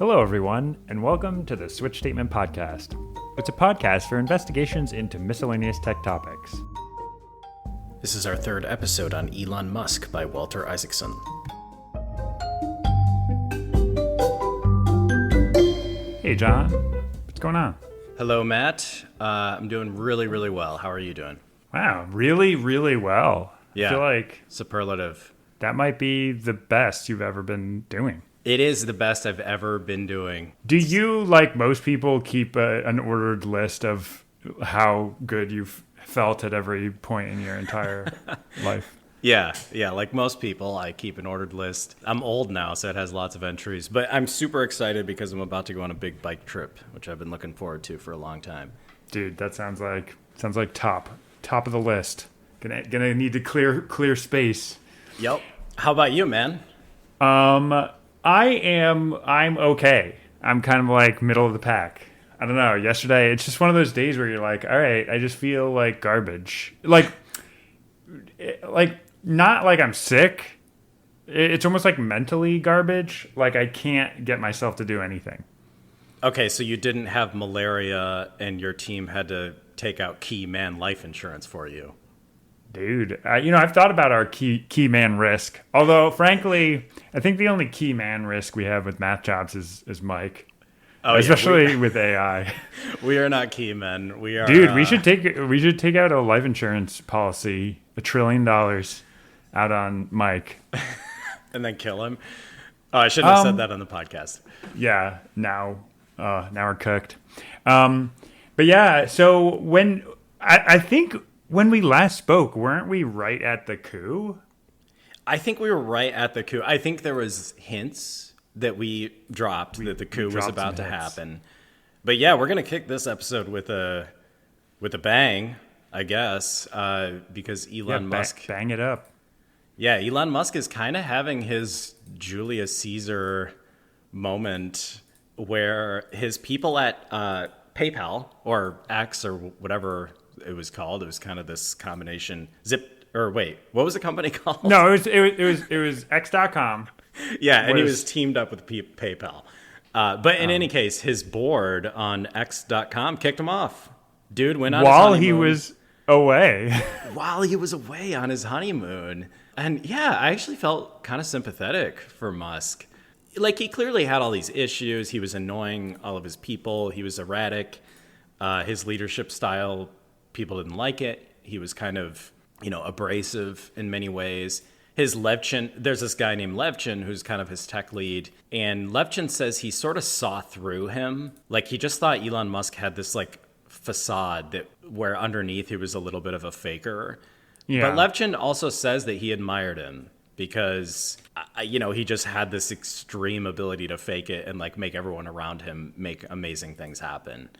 Hello, everyone, and welcome to the Switch Statement Podcast. It's a podcast for investigations into miscellaneous tech topics. This is our third episode on Elon Musk by Walter Isaacson. Hey, John. What's going on? Hello, Matt. I'm doing really well. How are you doing? Wow, really well. Yeah. I feel like superlative. That might be the best you've ever been doing. It is the best I've ever been doing. Do you, like most people, keep an ordered list of how good you've felt at every point in your entire life? Yeah, like most people, I keep an ordered list. I'm old now, so it has lots of entries. But I'm super excited because I'm about to go on a big bike trip, which I've been looking forward to for a long time. Dude, that sounds like top of the list. Gonna need to clear space. Yep. How about you, man? I'm okay. I'm kind of like middle of the pack. I don't know. Yesterday, it's just one of those days where you're like, all right, I just feel like garbage. Like not like I'm sick. It's almost like mentally garbage. Like I can't get myself to do anything. Okay, so you didn't have malaria and your team had to take out key man life insurance for you. Dude, I've thought about our key man risk. Although, frankly, I think the only key man risk we have with math jobs is Mike. Oh, especially with AI. We are not key men. We are. Dude, we should take out a life insurance policy, $1 trillion, out on Mike, and then kill him. Oh, I shouldn't have said that on the podcast. Yeah, now we're cooked. But yeah, so when I think. When we last spoke, weren't we right at the coup? I think we were right at the coup. I think there was hints that we dropped that the coup was about to happen. But yeah, we're going to kick this episode with a bang, I guess, because Elon Musk... Bang it up. Yeah, Elon Musk is kind of having his Julius Caesar moment where his people at PayPal, or X, or whatever... it was called. It was kind of this combination what was the company called? No, it was X.com. Yeah, and he was teamed up with PayPal. But in any case, his board on X.com kicked him off. Dude went on while his he was away. While he was away on his honeymoon. And yeah, I actually felt kind of sympathetic for Musk. Like, he clearly had all these issues. He was annoying all of his people. He was erratic. His leadership style, people didn't like it. He was kind of, abrasive in many ways. There's this guy named Levchin who's kind of his tech lead. And Levchin says he sort of saw through him. Like, he just thought Elon Musk had this, like, facade where underneath he was a little bit of a faker. Yeah. But Levchin also says that he admired him because, he just had this extreme ability to fake it and, like, make everyone around him make amazing things happen.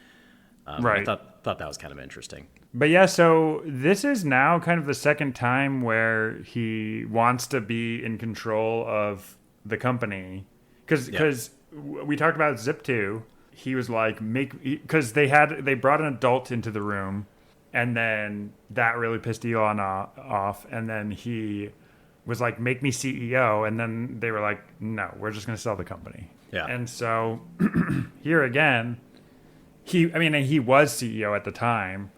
Right. I thought that was kind of interesting. But yeah, so this is now kind of the second time where he wants to be in control of the company. Because we talked about Zip2. He was like, because they brought an adult into the room, and then that really pissed Elon off. And then he was like, make me CEO. And then they were like, no, we're just going to sell the company. Yeah. And so here again... He was CEO at the time,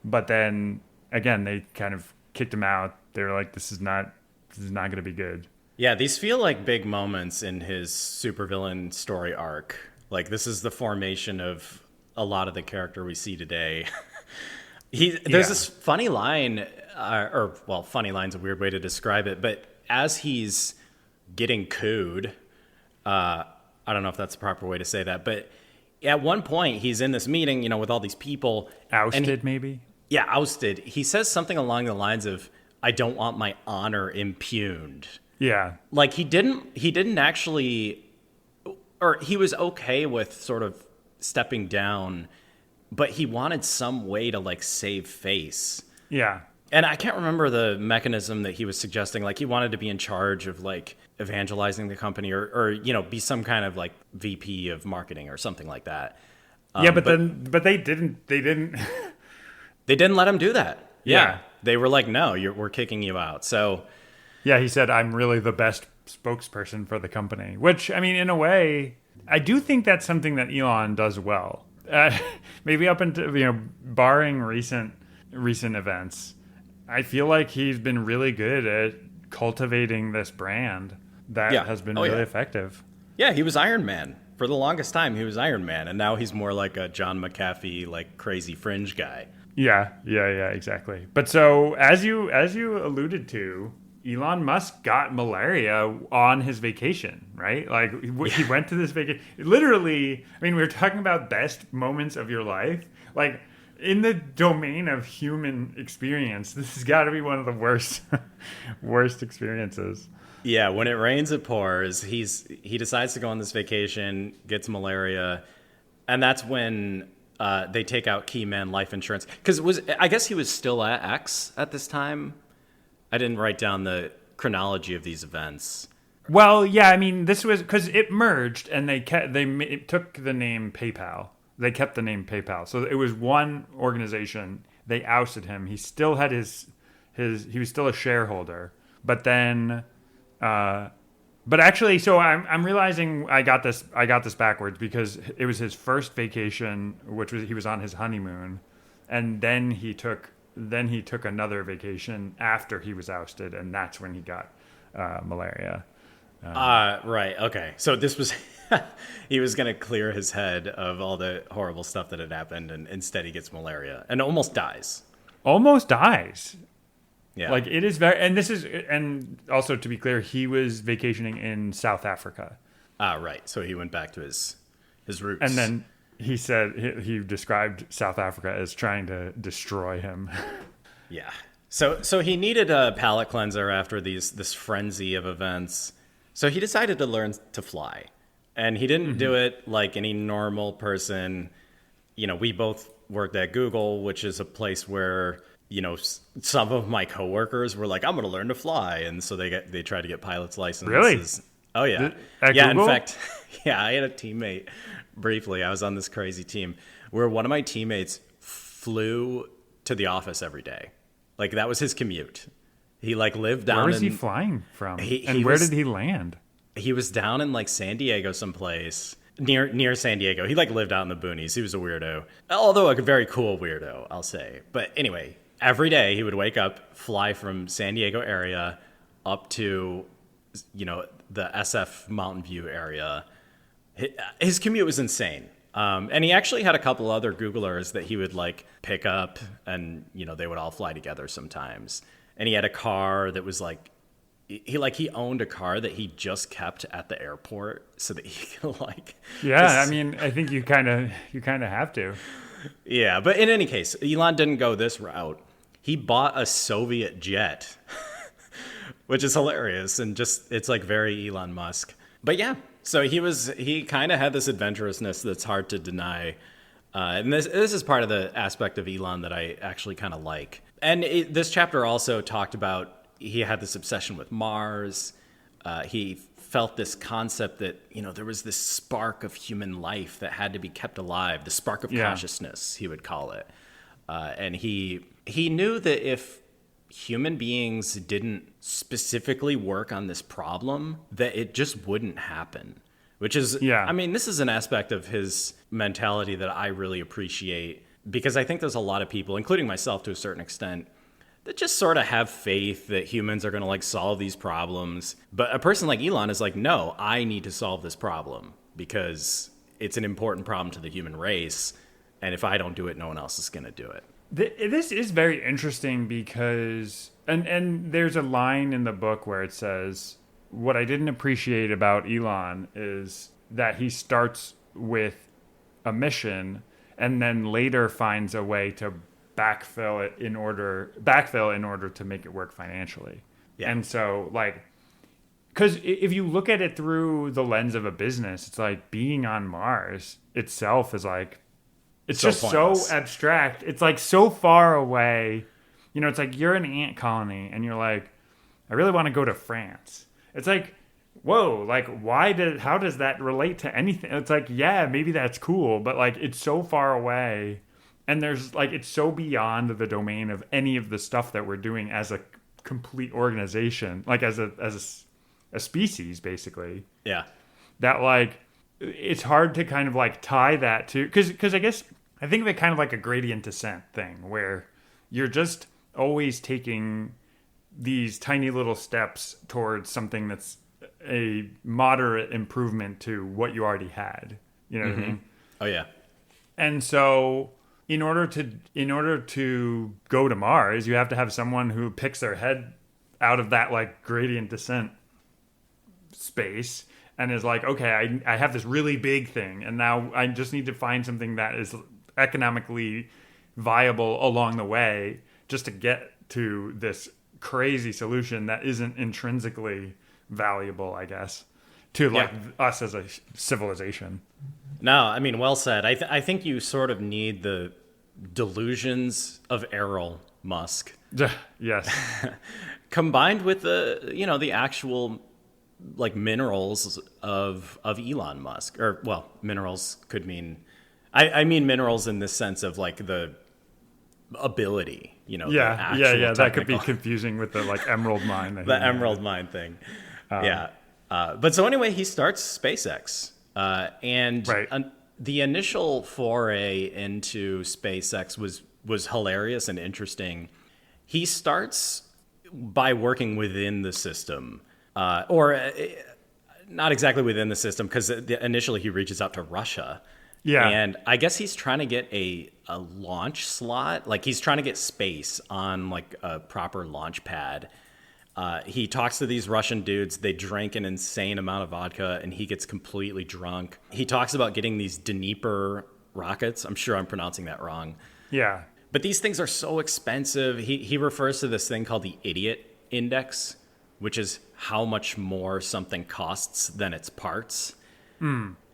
but then again they kind of kicked him out. They were like, "This is not going to be good." Yeah, these feel like big moments in his supervillain story arc. Like, this is the formation of a lot of the character we see today. There's this funny line, funny line's a weird way to describe it, but as he's getting cooed, I don't know if that's the proper way to say that, but. At one point, he's in this meeting, with all these people. Ousted, maybe? Yeah, ousted. He says something along the lines of, I don't want my honor impugned. Yeah. Like, he didn't actually, or he was okay with sort of stepping down, but he wanted some way to, like, save face. Yeah. And I can't remember the mechanism that he was suggesting. Like, he wanted to be in charge of, like, evangelizing the company or be some kind of, like, VP of marketing or something like that. But they didn't. They didn't let him do that. Yeah. They were like, no, we're kicking you out. So. Yeah, he said, I'm really the best spokesperson for the company. Which, I mean, in a way, I do think that's something that Elon does well. Maybe up until, barring recent events, I feel like he's been really good at cultivating this brand that Yeah. has been Oh, really yeah. effective. Yeah, he was Iron Man. For the longest time, he was Iron Man, and now he's more like a John McAfee, like crazy fringe guy. Yeah, exactly. But so as you alluded to, Elon Musk got malaria on his vacation, right? Like he went to this vacation. Literally, I mean, we were talking about best moments of your life. Like in the domain of human experience, this has got to be one of the worst worst experiences. Yeah, when it rains, it pours. He decides to go on this vacation, gets malaria, and that's when they take out key man life insurance. Because I guess he was still at X at this time. I didn't write down the chronology of these events. Well, yeah, I mean, this was because it merged and it took the name PayPal. They kept the name PayPal, so it was one organization. They ousted him. He still had he was still a shareholder, but then. But actually, so I'm realizing I got this backwards because it was his first vacation, he was on his honeymoon, and then he took another vacation after he was ousted, and that's when he got malaria. Right. Okay. So this was he was going to clear his head of all the horrible stuff that had happened, and instead he gets malaria and almost dies. Almost dies. Yeah. Like it is very, and also to be clear, he was vacationing in South Africa. Right. So he went back to his roots. And then he said he described South Africa as trying to destroy him. Yeah. So he needed a palate cleanser after this frenzy of events. So he decided to learn to fly. And he didn't do it like any normal person. We both worked at Google, which is a place where some of my coworkers were like, I'm going to learn to fly. And so they tried to get pilot's licenses. Really? Oh, yeah. At yeah, Google? in fact, I had a teammate briefly. I was on this crazy team where one of my teammates flew to the office every day. Like, that was his commute. He, lived down Where was he flying from? He where was- did he land? He was down in, San Diego someplace. Near San Diego. He, lived out in the boonies. He was a weirdo. Although a very cool weirdo, I'll say. But anyway, every day he would wake up, fly from San Diego area up to, the SF Mountain View area. His commute was insane. And he actually had a couple other Googlers that he would pick up, and they would all fly together sometimes. And he had a car that was he owned a car that he just kept at the airport so that he could I mean, I think you kind of have to. Yeah, but in any case, Elon didn't go this route. He bought a Soviet jet, which is hilarious and it's very Elon Musk. But yeah, so he kind of had this adventurousness that's hard to deny. And this is part of the aspect of Elon that I actually kind of like. And this chapter also talked about he had this obsession with Mars. He felt this concept that, there was this spark of human life that had to be kept alive, the spark of consciousness, he would call it. And he knew that if human beings didn't specifically work on this problem, that it just wouldn't happen. Which is, I mean, this is an aspect of his mentality that I really appreciate, because I think there's a lot of people, including myself to a certain extent, that just sort of have faith that humans are going to solve these problems. But a person like Elon is like, no, I need to solve this problem because it's an important problem to the human race. And if I don't do it, no one else is going to do it. This is very interesting because, and there's a line in the book where it says, what I didn't appreciate about Elon is that he starts with a mission and then later finds a way to backfill in order to make it work financially. Yeah. And so because if you look at it through the lens of a business, it's being on Mars itself is it's so just pointless. So abstract. It's so far away. It's you're an ant colony and you're I really want to go to France. It's whoa, how does that relate to anything? It's yeah, maybe that's cool, but it's so far away. And there's it's so beyond the domain of any of the stuff that we're doing as a complete organization, as a species, basically. Yeah. That it's hard to kind of like tie that to, because I think of it kind of like a gradient descent thing where you're just always taking these tiny little steps towards something that's a moderate improvement to what you already had. You know what I mean? Oh yeah. And so in order to go to Mars, you have to have someone who picks their head out of that like gradient descent space and is like, okay, I have this really big thing, and now I just need to find something that is economically viable along the way just to get to this crazy solution that isn't intrinsically valuable, I guess, to like us as a civilization. No, I mean, well said. I think you sort of need the delusions of Errol Musk. Yes. Combined with the actual like minerals of Elon Musk. Or, well, minerals could mean, I mean minerals in the sense of like the ability, Yeah, that could be confusing with the like emerald mine. The emerald mine thing. But so anyway, he starts SpaceX. And the initial foray into SpaceX was hilarious and interesting. He starts by working within the system, or not exactly within the system, because initially he reaches out to Russia. Yeah. And I guess he's trying to get a launch slot. Like he's trying to get space on like a proper launch pad. He talks to these Russian dudes. They drink an insane amount of vodka, and he gets completely drunk. He talks about getting these Dnepr rockets. I'm sure I'm pronouncing that wrong. Yeah. But these things are so expensive. He refers to this thing called the idiot index, which is how much more something costs than its parts.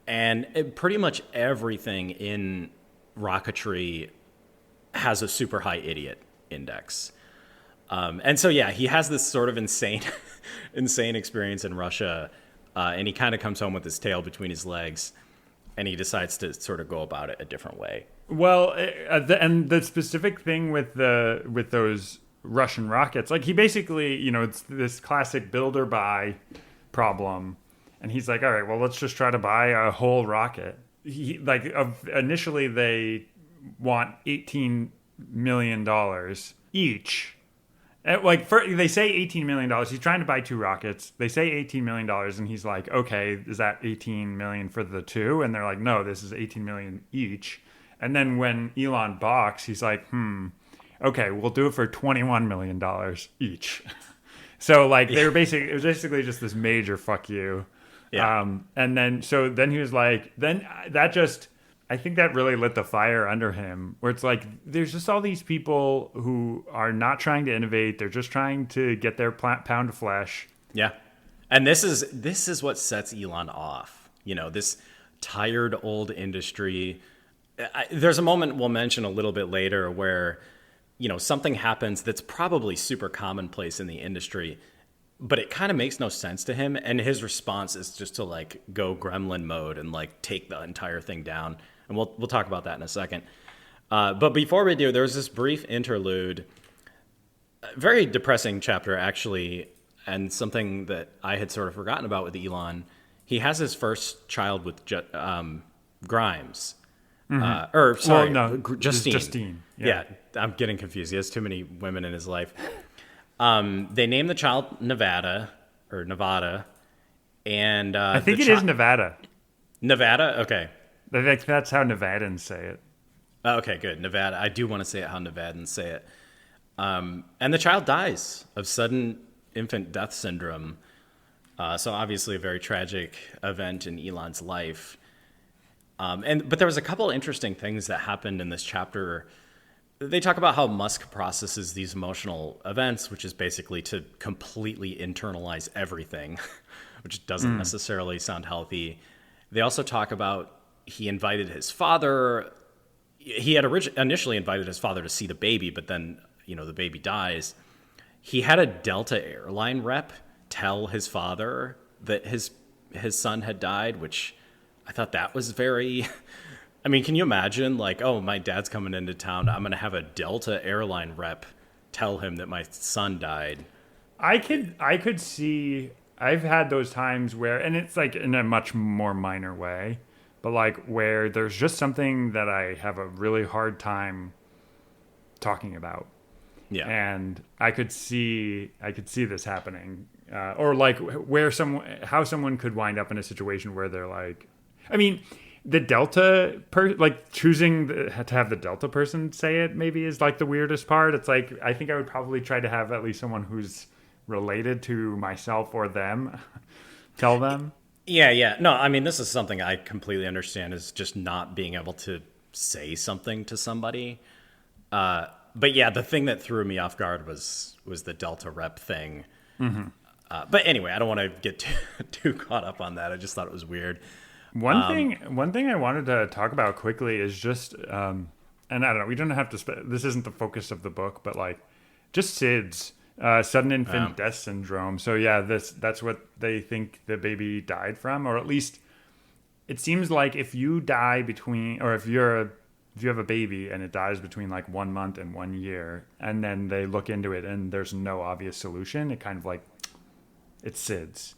And pretty much everything in rocketry has a super high idiot index. And so, yeah, he has this sort of insane experience in Russia, and he kind of comes home with his tail between his legs, and he decides to sort of go about it a different way. Well, and the specific thing with those Russian rockets, like he basically, it's this classic build or buy problem, and he's like, all right, well, let's just try to buy a whole rocket. Initially they want $18 million each. They say $18 million. He's trying to buy 2 rockets. They say $18 million, and he's like, okay, is that $18 million for the 2? And they're like, no, this is $18 million each. And then when Elon balks, he's like, okay, we'll do it for $21 million each. So like it was basically just this major fuck you. Yeah. And then he was like, I think that really lit the fire under him, where it's like, there's just all these people who are not trying to innovate. They're just trying to get their pound of flesh. Yeah. And this is what sets Elon off. This tired old industry. There's a moment we'll mention a little bit later where, something happens that's probably super commonplace in the industry, but it kind of makes no sense to him. And his response is just to like go gremlin mode and like take the entire thing down. And we'll talk about that in a second. But before we do, there was this brief interlude, a very depressing chapter actually, and something that I had sort of forgotten about with Elon. He has his first child with Grimes. Justine. Yeah, I'm getting confused. He has too many women in his life. They named the child Nevada, and I think it is Nevada. Nevada? Okay. I think that's how Nevadans say it. Okay, good. Nevada. I do want to say it how Nevadans say it. And the child dies of sudden infant death syndrome. So obviously a very tragic event in Elon's life. But there was a couple interesting things that happened in this chapter. They talk about how Musk processes these emotional events, which is basically to completely internalize everything, which doesn't necessarily sound healthy. They also talk about he invited his father. He had initially invited his father to see the baby, but then, the baby dies. He had a Delta airline rep tell his father that his son had died, which I thought that was very... I mean, can you imagine, like, oh, my dad's coming into town. I'm going to have a Delta airline rep tell him that my son died. I could see I've had those times where, and it's like in a much more minor way, but like where there's just something that I have a really hard time talking about. Yeah. And I could see this happening, or like how someone could wind up in a situation where they're like, I mean, the like choosing to have the Delta person say it maybe is like the weirdest part. It's like, I think I would probably try to have at least someone who's related to myself or them tell them. Yeah. No, I mean, this is something I completely understand, is just not being able to say something to somebody. But yeah, the thing that threw me off guard was the Delta rep thing. Mm-hmm. But anyway, I don't want to get too caught up on that. I just thought it was weird. One thing I wanted to talk about quickly is just, and I don't know, we don't have to. This isn't the focus of the book, but like, just SIDS, sudden infant death syndrome. So yeah, that's what they think the baby died from, or at least it seems like if you die between, or if you have a baby and it dies between like 1 month and 1 year, and then they look into it and there's no obvious solution, it kind of like, it's SIDS,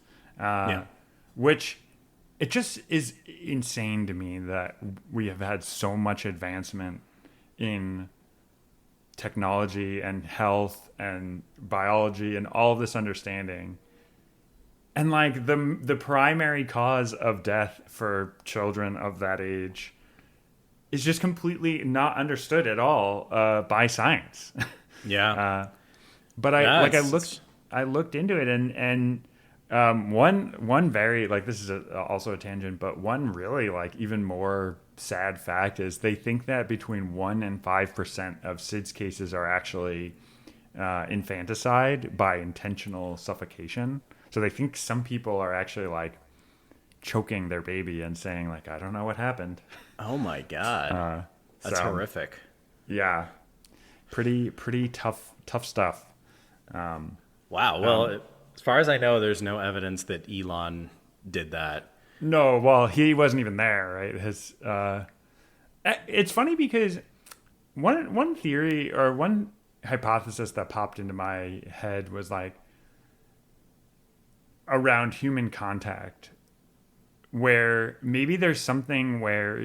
which. It just is insane to me that we have had so much advancement in technology and health and biology and all of this understanding. And like the primary cause of death for children of that age is just completely not understood at all by science. Yeah. But I looked into it and one very, like, this is also a tangent, but one really like even more sad fact is they think that between 1% and 5% of SIDS cases are actually infanticide by intentional suffocation. So they think some people are actually like choking their baby and saying like, I don't know what happened. Oh my God. That's horrific. Yeah. Pretty tough stuff. Wow. Well, as far as I know, there's no evidence that Elon did that. No, well, he wasn't even there, right? It's funny because one theory or one hypothesis that popped into my head was like around human contact, where maybe there's something where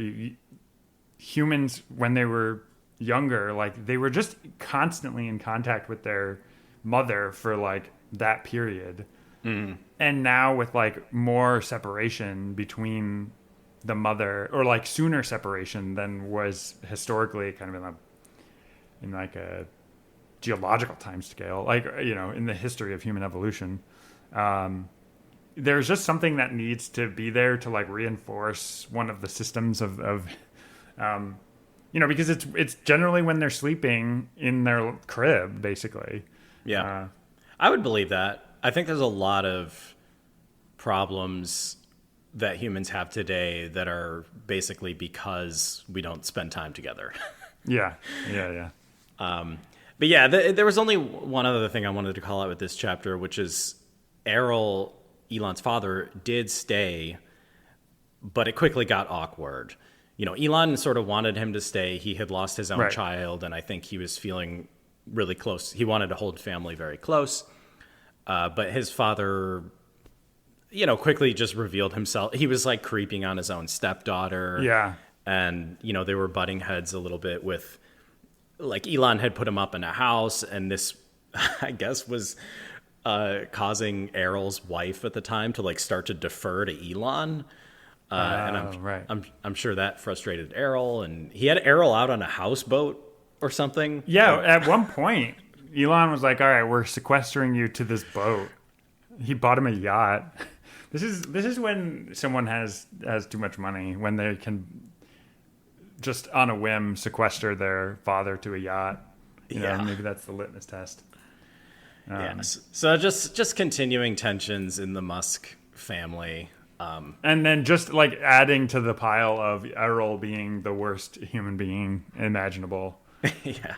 humans, when they were younger, like they were just constantly in contact with their mother for like that period. And now with like more separation between the mother, or like sooner separation than was historically kind of in like a geological time scale, like, you know, in the history of human evolution, there's just something that needs to be there to like reinforce one of the systems of you know, because it's generally when they're sleeping in their crib, basically. Yeah. I would believe that. I think there's a lot of problems that humans have today that are basically because we don't spend time together. Yeah. But yeah, there was only one other thing I wanted to call out with this chapter, which is Errol, Elon's father, did stay, but it quickly got awkward. You know, Elon sort of wanted him to stay. He had lost his own child, and I think he was feeling really close. He wanted to hold family very close. But his father, you know, quickly just revealed himself. He was like creeping on his own stepdaughter. Yeah. And, you know, they were butting heads a little bit with, like, Elon had put him up in a house, and this, I guess, was causing Errol's wife at the time to like start to defer to Elon. And I'm sure that frustrated Errol, and he had Errol out on a houseboat or something. Yeah, at one point, Elon was like, "All right, we're sequestering you to this boat." He bought him a yacht. This is when someone has too much money, when they can just on a whim sequester their father to a yacht. You know, maybe that's the litmus test. Yes. So just continuing tensions in the Musk family. And then just like adding to the pile of Errol being the worst human being imaginable. Yeah,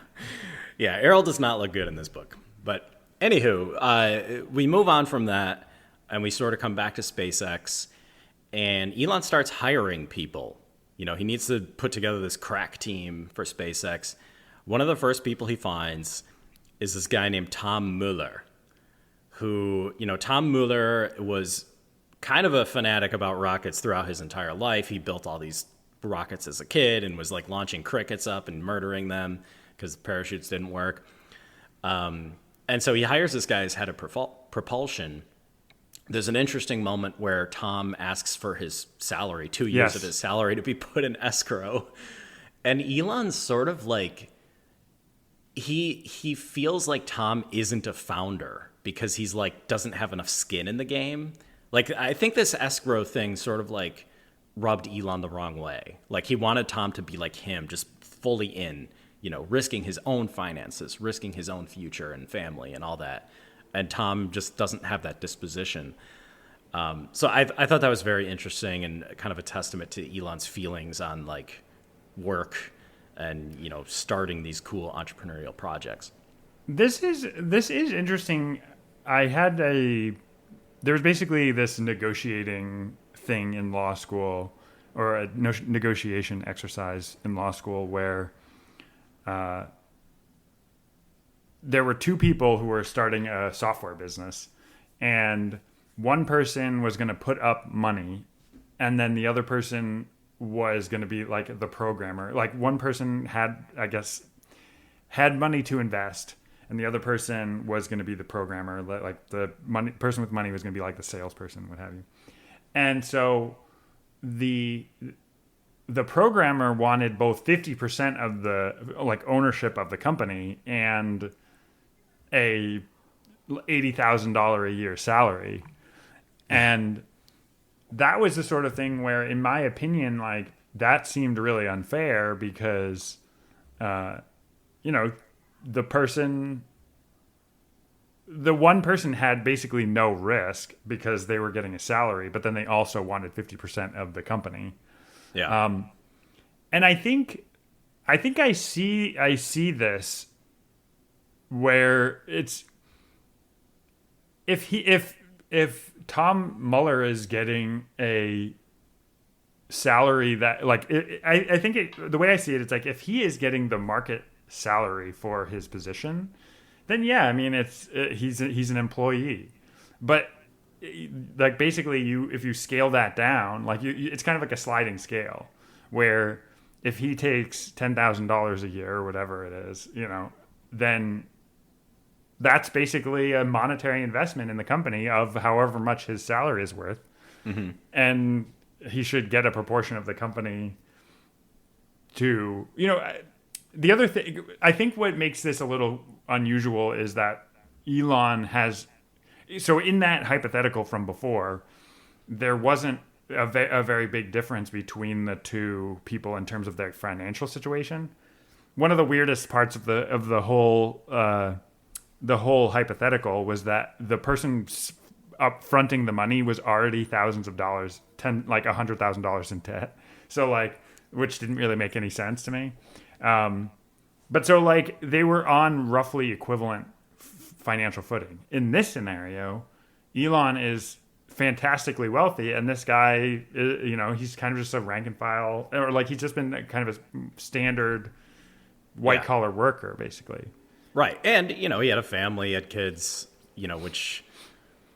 Errol does not look good in this book. But anywho, we move on from that, and we sort of come back to SpaceX, and Elon starts hiring people. You know, he needs to put together this crack team for SpaceX. One of the first people he finds is this guy named Tom Mueller, who, Tom Mueller was kind of a fanatic about rockets throughout his entire life. He built all these rockets as a kid and was like launching crickets up and murdering them because the parachutes didn't work. And so he hires this guy as head of propulsion. There's an interesting moment where Tom asks for his salary, 2 years of his salary, to be put in escrow. And Elon's sort of like, he feels like Tom isn't a founder because he's like, doesn't have enough skin in the game. Like, I think this escrow thing sort of like rubbed Elon the wrong way. Like, he wanted Tom to be like him, just fully in, risking his own finances, risking his own future and family and all that. And Tom just doesn't have that disposition. So I thought that was very interesting and kind of a testament to Elon's feelings on like work and, starting these cool entrepreneurial projects. This is interesting. There was basically this negotiating thing in law school, or a negotiation exercise in law school where there were two people who were starting a software business, and one person was going to put up money, and then the other person was going to be like the programmer. Like, one person had money to invest, and the other person was going to be the programmer. Like, the person with money was going to be like the salesperson, what have you. And so the programmer wanted both 50% of the like ownership of the company and a $80,000 a year salary. And that was the sort of thing where, in my opinion, like, that seemed really unfair because, the one person had basically no risk because they were getting a salary, but then they also wanted 50% of the company. Yeah. And I think I see this where it's, if Tom Mueller is getting a salary that, like, I think the way I see it, it's like, if he is getting the market salary for his position, then yeah, I mean, he's an employee. But like, basically, if you scale that down, like, it's kind of like a sliding scale, where if he takes $10,000 a year or whatever it is, then that's basically a monetary investment in the company of however much his salary is worth. Mm-hmm. And he should get a proportion of the company to, the other thing, I think what makes this a little unusual is that Elon has, so in that hypothetical from before, there wasn't a very big difference between the two people in terms of their financial situation. One of the weirdest parts of the whole hypothetical was that the person up fronting the money was already thousands of dollars, like $100,000 in debt. So, like, which didn't really make any sense to me. But so, like, they were on roughly equivalent financial footing. In this scenario, Elon is fantastically wealthy, and this guy, he's kind of just a rank and file, or like, he's just been kind of a standard white collar worker, basically. Right. And, he had a family, he had kids, which,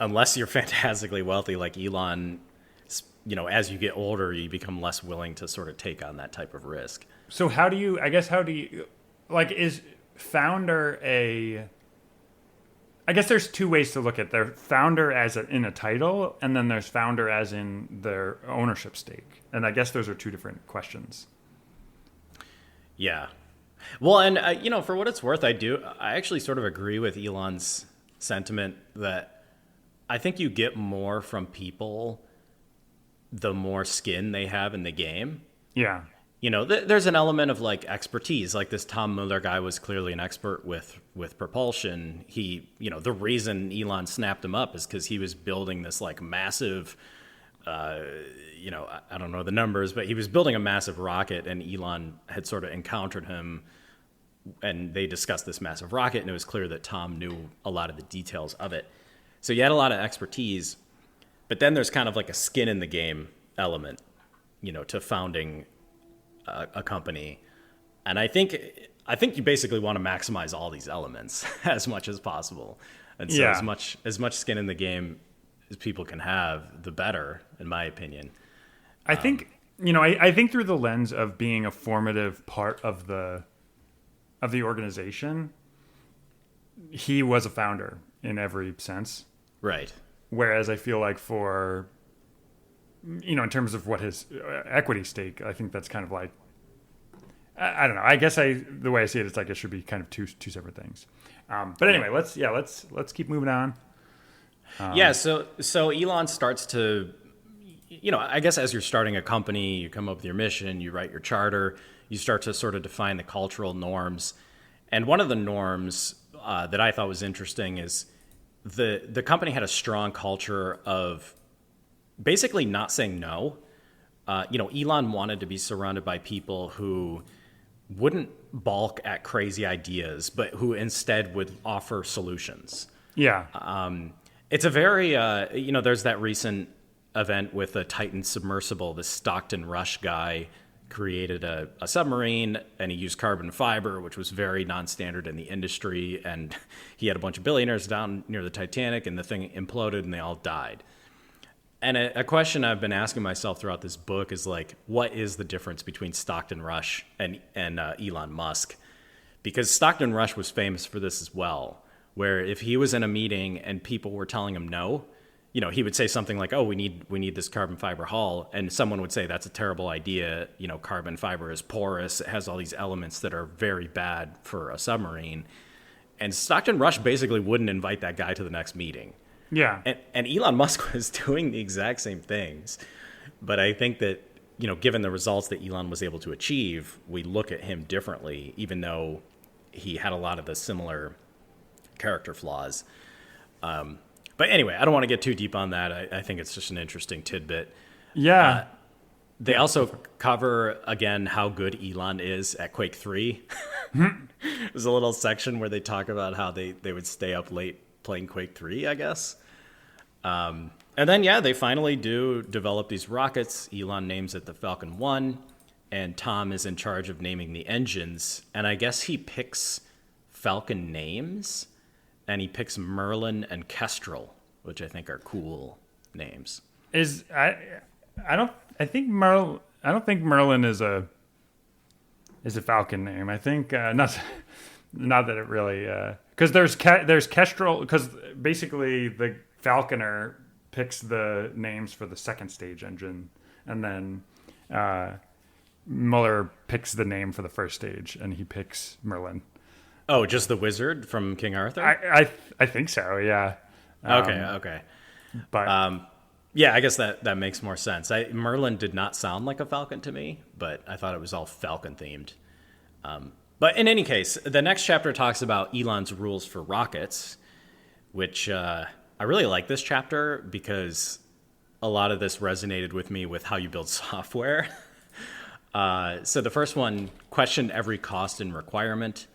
unless you're fantastically wealthy like Elon, as you get older, you become less willing to sort of take on that type of risk. So is founder I guess there's two ways to look at their founder as in a title, and then there's founder as in their ownership stake. And I guess those are two different questions. Yeah. Well, and, for what it's worth, I actually sort of agree with Elon's sentiment that I think you get more from people the more skin they have in the game. Yeah. There's an element of like expertise. Like, this Tom Mueller guy was clearly an expert with propulsion. He, the reason Elon snapped him up is because he was building this like massive, I don't know the numbers, but he was building a massive rocket, and Elon had sort of encountered him, and they discussed this massive rocket, and it was clear that Tom knew a lot of the details of it. So you had a lot of expertise, but then there's kind of like a skin in the game element, to founding a company. And I think you basically want to maximize all these elements as much as possible. And so as much skin in the game as people can have, the better, in my opinion. I think, I think through the lens of being a formative part of the organization, he was a founder in every sense. Right. Whereas I feel like for, in terms of what his equity stake, I think that's kind of like, I don't know. I guess the way I see it, it's like it should be kind of two separate things. But anyway, let's keep moving on. So Elon starts to, I guess as you're starting a company, you come up with your mission, you write your charter, you start to sort of define the cultural norms. And one of the norms that I thought was interesting is the company had a strong culture of basically not saying no. Elon wanted to be surrounded by people who wouldn't balk at crazy ideas, but who instead would offer solutions. Yeah. It's a very, there's that recent event with a Titan submersible. This Stockton Rush guy created a submarine, and he used carbon fiber, which was very non-standard in the industry. And he had a bunch of billionaires down near the Titanic, and the thing imploded, and they all died. And a question I've been asking myself throughout this book is like, what is the difference between Stockton Rush and Elon Musk? Because Stockton Rush was famous for this as well, where if he was in a meeting and people were telling him no, he would say something like, "Oh, we need this carbon fiber hull," and someone would say, "That's a terrible idea. Carbon fiber is porous. It has all these elements that are very bad for a submarine." And Stockton Rush basically wouldn't invite that guy to the next meeting. Yeah. And Elon Musk was doing the exact same things. But I think that, given the results that Elon was able to achieve, we look at him differently, even though he had a lot of the similar character flaws. But anyway, I don't want to get too deep on that. I think it's just an interesting tidbit. Yeah. They also cover, again, how good Elon is at Quake 3. There's a little section where they talk about how they would stay up late playing Quake 3, I guess. And then, they finally do develop these rockets. Elon names it the Falcon 1, and Tom is in charge of naming the engines. And I guess he picks Falcon names, and he picks Merlin and Kestrel, which I think are cool names. I don't think Merlin is a Falcon name. I think not that it really because there's Kestrel, because basically the Falconer picks the names for the second stage engine, and then Mueller picks the name for the first stage, and he picks Merlin. Oh, just the wizard from King Arthur? I think so, yeah. Okay. But I guess that makes more sense. Merlin did not sound like a falcon to me, but I thought it was all falcon themed. But in any case, the next chapter talks about Elon's rules for rockets, which I really like this chapter because a lot of this resonated with me with how you build software. So the first one, question every cost and requirement.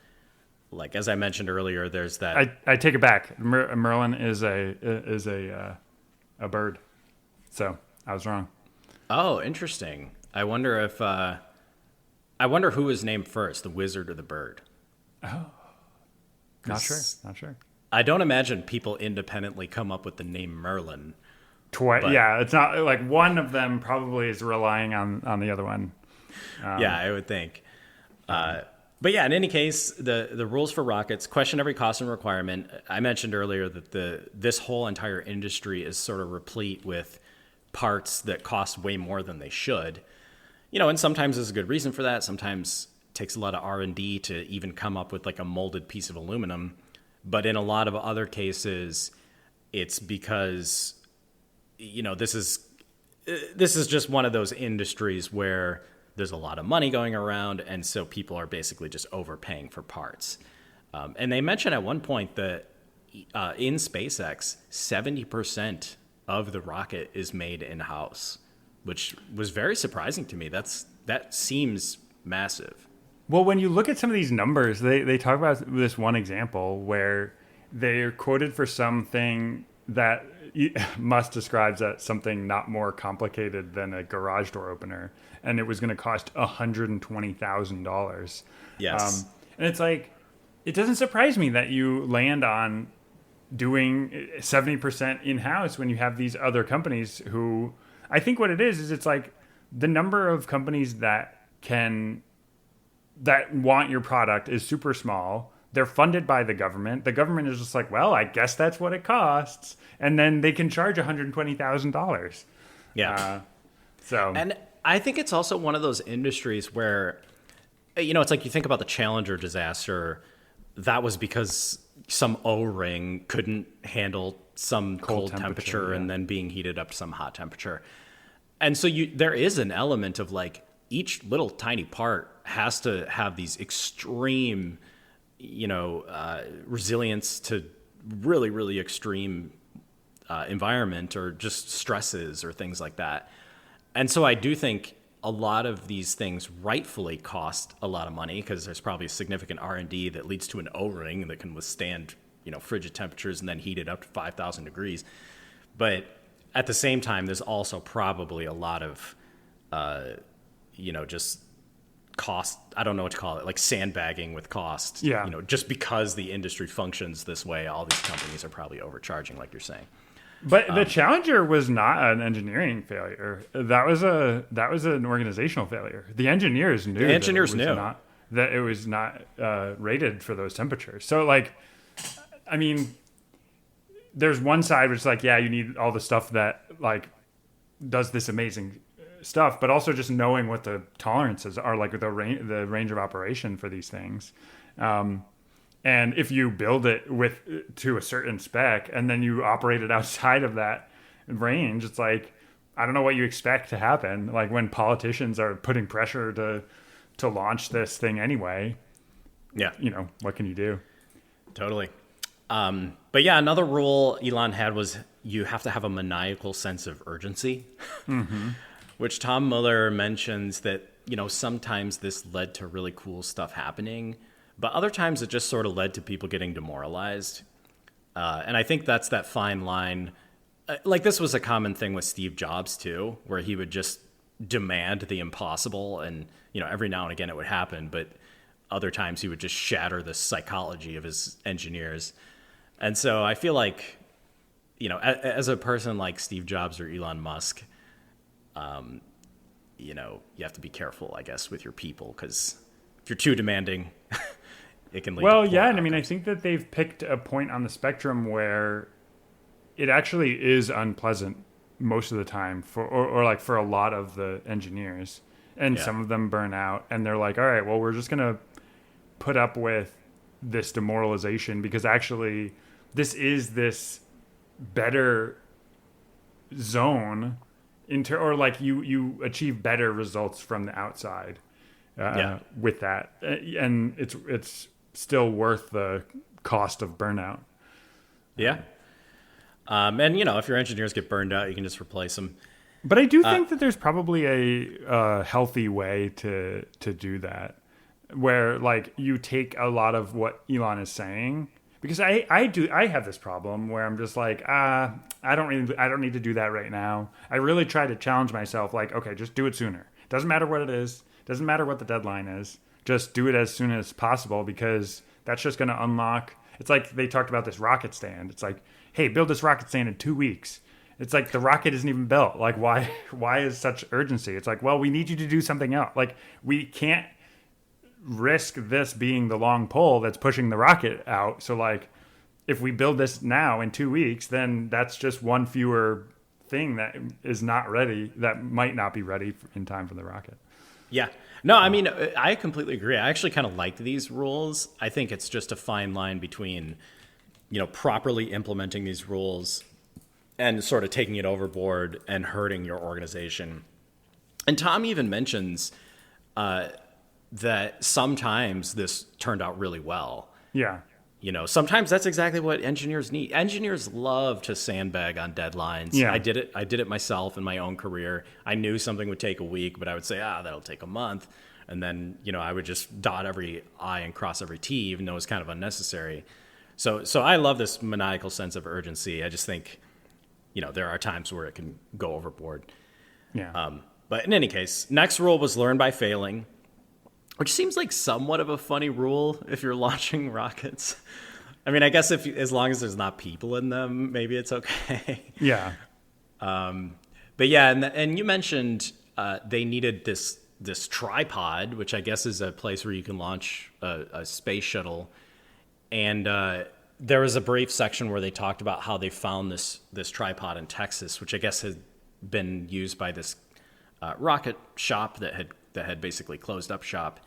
Like, as I mentioned earlier, there's that. I take it back. Merlin is a bird. So I was wrong. Oh, interesting. I wonder who was named first, the wizard or the bird. Oh, not sure. I don't imagine people independently come up with the name Merlin. Yeah, it's not like one of them probably is relying on the other one. I would think. But in any case, the rules for rockets, question every cost and requirement. I mentioned earlier that this whole entire industry is sort of replete with parts that cost way more than they should. And sometimes there's a good reason for that. Sometimes it takes a lot of R&D to even come up with like a molded piece of aluminum. But in a lot of other cases, it's because, this is just one of those industries where there's a lot of money going around, and so people are basically just overpaying for parts. And they mentioned at one point that in SpaceX, 70% of the rocket is made in-house, which was very surprising to me. That seems massive. Well, when you look at some of these numbers, they talk about this one example where they're quoted for something that Musk describes as something not more complicated than a garage door opener, and it was going to cost $120,000. Yes. And it's like, it doesn't surprise me that you land on doing 70% in-house when you have these other companies who, I think what it is it's like the number of companies that want your product is super small. They're funded by the government. The government is just like, well, I guess that's what it costs, and then they can charge $120,000. Yeah. So, and I think it's also one of those industries where, it's like you think about the Challenger disaster. That was because some O-ring couldn't handle some cold temperature and then being heated up to some hot temperature. And so there is an element of like each little tiny part has to have these extreme, resilience to really, really extreme environment or just stresses or things like that. And so I do think a lot of these things rightfully cost a lot of money because there's probably a significant R&D that leads to an O-ring that can withstand, frigid temperatures and then heat it up to 5,000 degrees. But at the same time, there's also probably a lot of, just cost. I don't know what to call it, like sandbagging with cost. Yeah. Just because the industry functions this way, all these companies are probably overcharging, like you're saying. But the Challenger was not an engineering failure. That was an organizational failure. The engineers knew. That it was not rated for those temperatures. So, like, I mean, there's one side which is like, yeah, you need all the stuff that like does this amazing stuff, but also just knowing what the tolerances are, like the range of operation for these things. And if you build it to a certain spec and then you operate it outside of that range, it's like, I don't know what you expect to happen. Like when politicians are putting pressure to launch this thing anyway. Yeah. What can you do? Totally. But yeah, another rule Elon had was you have to have a maniacal sense of urgency, which Tom Mueller mentions that, sometimes this led to really cool stuff happening. But other times it just sort of led to people getting demoralized. And I think that's that fine line. Like this was a common thing with Steve Jobs too, where he would just demand the impossible. And, every now and again it would happen. But other times he would just shatter the psychology of his engineers. And so I feel like, as a person like Steve Jobs or Elon Musk, you have to be careful, I guess, with your people. Because if you're too demanding... it can lead to and I mean, I think that they've picked a point on the spectrum where it actually is unpleasant most of the time or like for a lot of the engineers, and some of them burn out and they're like, all right, well, we're just going to put up with this demoralization because actually this is this better zone or like you achieve better results from the outside with that. And it's still worth the cost of burnout. Yeah. And, if your engineers get burned out, you can just replace them. But I do think that there's probably a healthy way to do that, where like you take a lot of what Elon is saying, because I have this problem where I'm just like, I don't need to do that right now. I really try to challenge myself, like, okay, just do it sooner. Doesn't matter what it is. Doesn't matter what the deadline is. Just do it as soon as possible because that's just going to unlock. It's like they talked about this rocket stand. It's like, hey, build this rocket stand in 2 weeks. It's like the rocket isn't even built. Like, why is such urgency? It's like, well, we need you to do something else. Like, we can't risk this being the long pole that's pushing the rocket out. So, like, if we build this now in 2 weeks, then that's just one fewer thing that is not ready, that might not be ready in time for the rocket. Yeah. No, I mean, I completely agree. I actually kind of like these rules. I think it's just a fine line between, properly implementing these rules and sort of taking it overboard and hurting your organization. And Tom even mentions that sometimes this turned out really well. Yeah. Sometimes that's exactly what engineers need. Engineers love to sandbag on deadlines. Yeah. I did it myself in my own career. I knew something would take a week, but I would say, that'll take a month. And then, I would just dot every I and cross every T, even though it's kind of unnecessary. So I love this maniacal sense of urgency. I just think, there are times where it can go overboard. Yeah. But in any case, next rule was learn by failing, which seems like somewhat of a funny rule if you're launching rockets. I mean, I guess as long as there's not people in them, maybe it's okay. Yeah. But yeah, and you mentioned they needed this tripod, which I guess is a place where you can launch a space shuttle. And there was a brief section where they talked about how they found this tripod in Texas, which I guess had been used by this rocket shop that had basically closed up shop.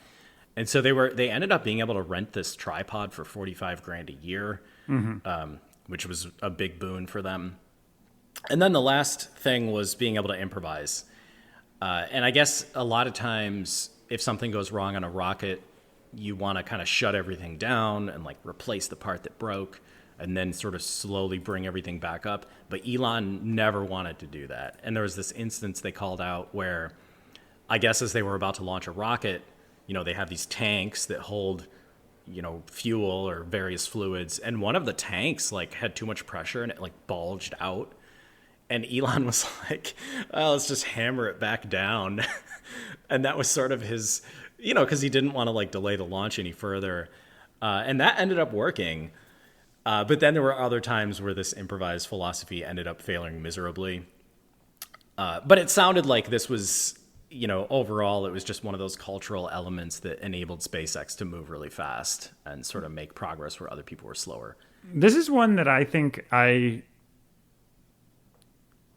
And so they ended up being able to rent this tripod for $45,000 a year, which was a big boon for them. And then the last thing was being able to improvise. And I guess a lot of times if something goes wrong on a rocket, you want to kind of shut everything down and like replace the part that broke and then sort of slowly bring everything back up. But Elon never wanted to do that. And there was this instance they called out where I guess as they were about to launch a rocket, they have these tanks that hold, fuel or various fluids. And one of the tanks like had too much pressure and it like bulged out. And Elon was like, oh, let's just hammer it back down. And that was sort of his, because he didn't want to like delay the launch any further. And that ended up working. But then there were other times where this improvised philosophy ended up failing miserably. But it sounded like this was, overall, it was just one of those cultural elements that enabled SpaceX to move really fast and sort of make progress where other people were slower. This is one that I think I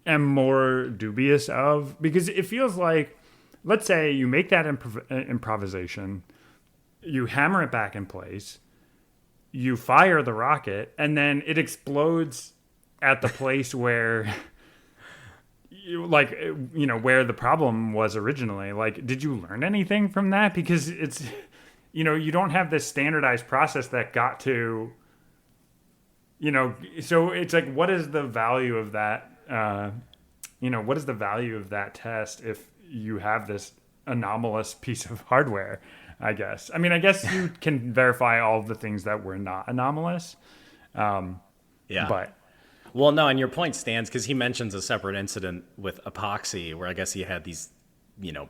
am more dubious of, because it feels like, let's say you make that improvisation, you hammer it back in place, you fire the rocket, and then it explodes at the place where where the problem was originally. Like, did you learn anything from that? Because it's, you don't have this standardized process that got to, so it's like, what is the value of that? What is the value of that test if you have this anomalous piece of hardware, I guess? I mean, I guess you can verify all of the things that were not anomalous. Yeah. But. Well, no, and your point stands because he mentions a separate incident with epoxy where I guess he had these,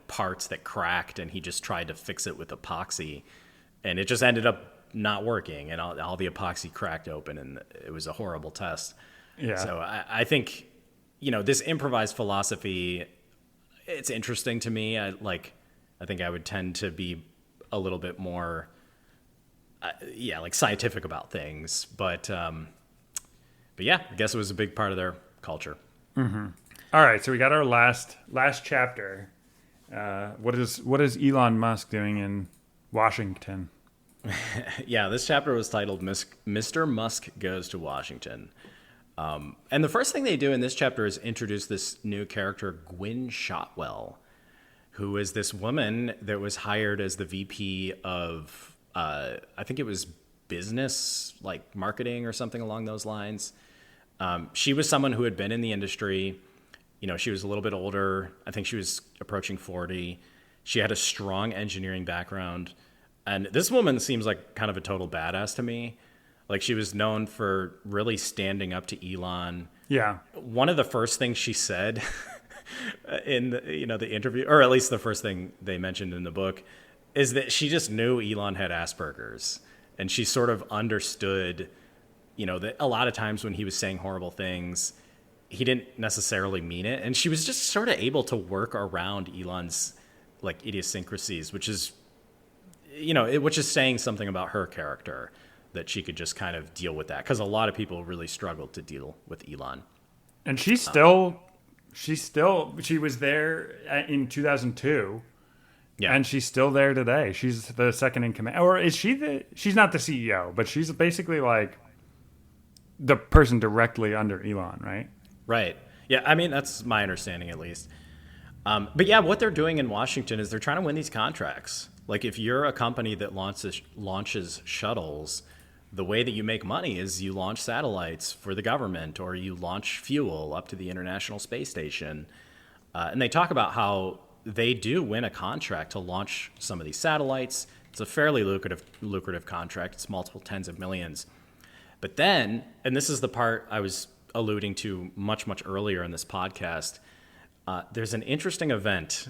parts that cracked and he just tried to fix it with epoxy and it just ended up not working and all the epoxy cracked open and it was a horrible test. Yeah. So I think, this improvised philosophy, it's interesting to me. I think I would tend to be a little bit more, scientific about things. But yeah, I guess it was a big part of their culture. Mm-hmm. All right, so we got our last chapter. What is Elon Musk doing in Washington? Yeah, this chapter was titled Mr. Musk Goes to Washington. And the first thing they do in this chapter is introduce this new character, Gwynne Shotwell, who is this woman that was hired as the VP of, I think it was business, like marketing or something along those lines. She was someone who had been in the industry. She was a little bit older. I think she was approaching 40. She had a strong engineering background. And this woman seems like kind of a total badass to me. Like, she was known for really standing up to Elon. Yeah. One of the first things she said in the interview, or at least the first thing they mentioned in the book, is that she just knew Elon had Asperger's. And she sort of understood, that a lot of times when he was saying horrible things, he didn't necessarily mean it. And she was just sort of able to work around Elon's, like, idiosyncrasies, which is saying something about her character, that she could just kind of deal with that. Because a lot of people really struggled to deal with Elon. And she was there in 2002. Yeah. And she's still there today. She's the second in command. Or is she she's not the CEO, but she's basically like the person directly under Elon, right? Right. Yeah, I mean, that's my understanding at least. But yeah, what they're doing in Washington is they're trying to win these contracts. Like, if you're a company that launches shuttles, the way that you make money is you launch satellites for the government or you launch fuel up to the International Space Station. And they talk about how they do win a contract to launch some of these satellites. It's a fairly lucrative contract. It's multiple tens of millions. But then, and this is the part I was alluding to much, much earlier in this podcast, there's an interesting event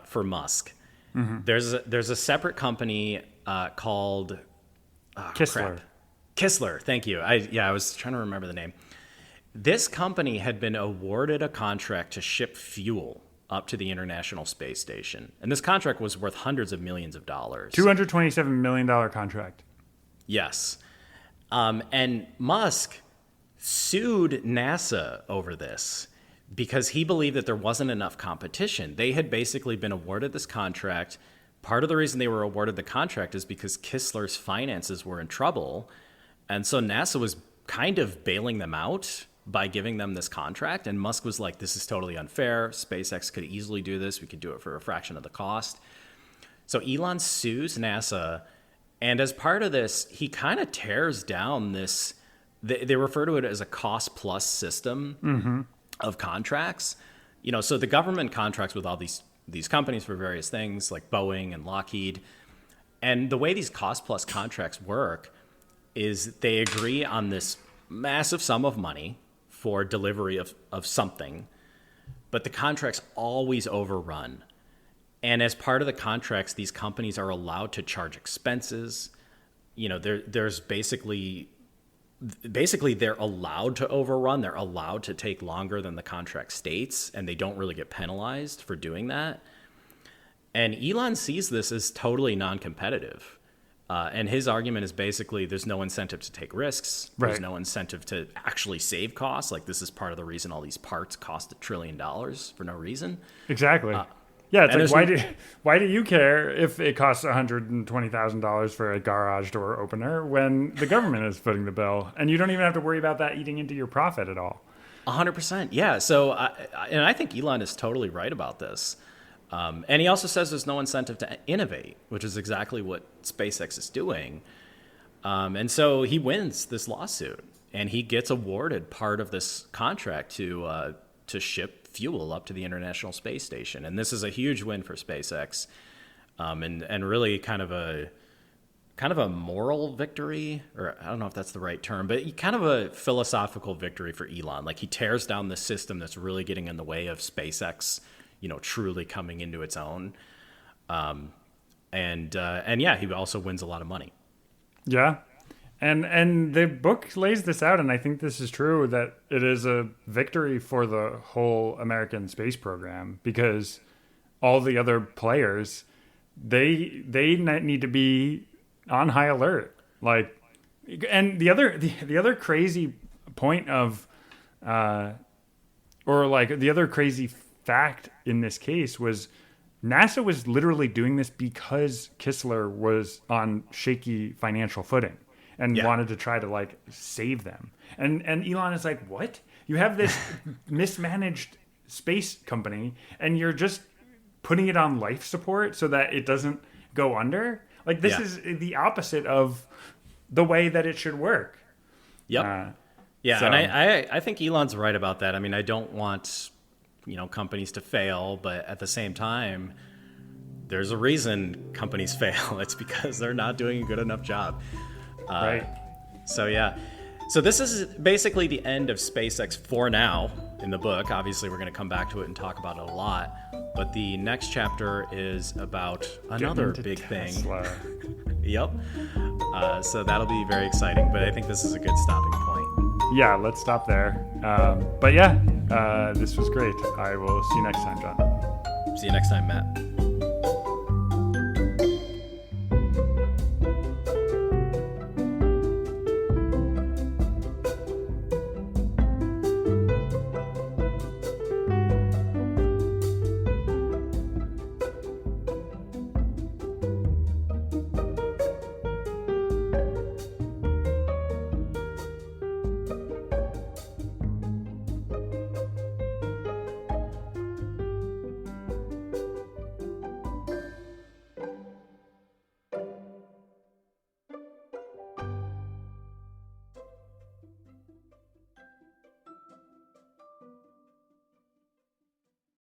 for Musk. Mm-hmm. There's a separate company called Kistler. Kistler, thank you. I was trying to remember the name. This company had been awarded a contract to ship fuel up to the International Space Station. And this contract was worth hundreds of millions of dollars. $227 million contract. Yes. And Musk sued NASA over this because he believed that there wasn't enough competition. They had basically been awarded this contract. Part of the reason they were awarded the contract is because Kistler's finances were in trouble. And so NASA was kind of bailing them out by giving them this contract. And Musk was like, this is totally unfair. SpaceX could easily do this. We could do it for a fraction of the cost. So Elon sues NASA. And as part of this, he kind of tears down this, they refer to it as a cost plus system of contracts. So the government contracts with all these companies for various things like Boeing and Lockheed. And the way these cost plus contracts work is they agree on this massive sum of money for delivery of something, but the contracts always overrun. And as part of the contracts, these companies are allowed to charge expenses. There's basically they're allowed to overrun. They're allowed to take longer than the contract states, and they don't really get penalized for doing that. And Elon sees this as totally non-competitive. And his argument is basically there's no incentive to take risks. There's no incentive to actually save costs. Like, this is part of the reason all these parts cost $1 trillion for no reason. Exactly. Yeah, it's like, why do you care if it costs $120,000 for a garage door opener when the government is footing the bill? And you don't even have to worry about that eating into your profit at all. 100%. Yeah. So, I think Elon is totally right about this. And he also says there's no incentive to innovate, which is exactly what SpaceX is doing. And so he wins this lawsuit, and he gets awarded part of this contract to ship fuel up to the International Space Station. And this is a huge win for SpaceX, and really kind of a moral victory, or I don't know if that's the right term, but kind of a philosophical victory for Elon. Like, he tears down the system that's really getting in the way of SpaceX, truly coming into its own. And yeah, he also wins a lot of money. Yeah. And the book lays this out, and I think this is true, that it is a victory for the whole American space program, because all the other players, they need to be on high alert. Like, and the other crazy point of, or like the other crazy fact in this case was NASA was literally doing this because Kistler was on shaky financial footing and wanted to try to like save them. And Elon is like, what? You have this mismanaged space company and you're just putting it on life support so that it doesn't go under? Like, this is the opposite of the way that it should work. Yep. And I think Elon's right about that. I mean, I don't want companies to fail, but at the same time, there's a reason companies fail. It's because they're not doing a good enough job. Right. So this is basically the end of SpaceX for now in the book. Obviously, we're going to come back to it and talk about it a lot. But the next chapter is about another big Tesla thing. Yep. So that'll be very exciting. But I think this is a good stopping point. Yeah, let's stop there. But yeah, this was great. I will see you next time, John. See you next time, Matt.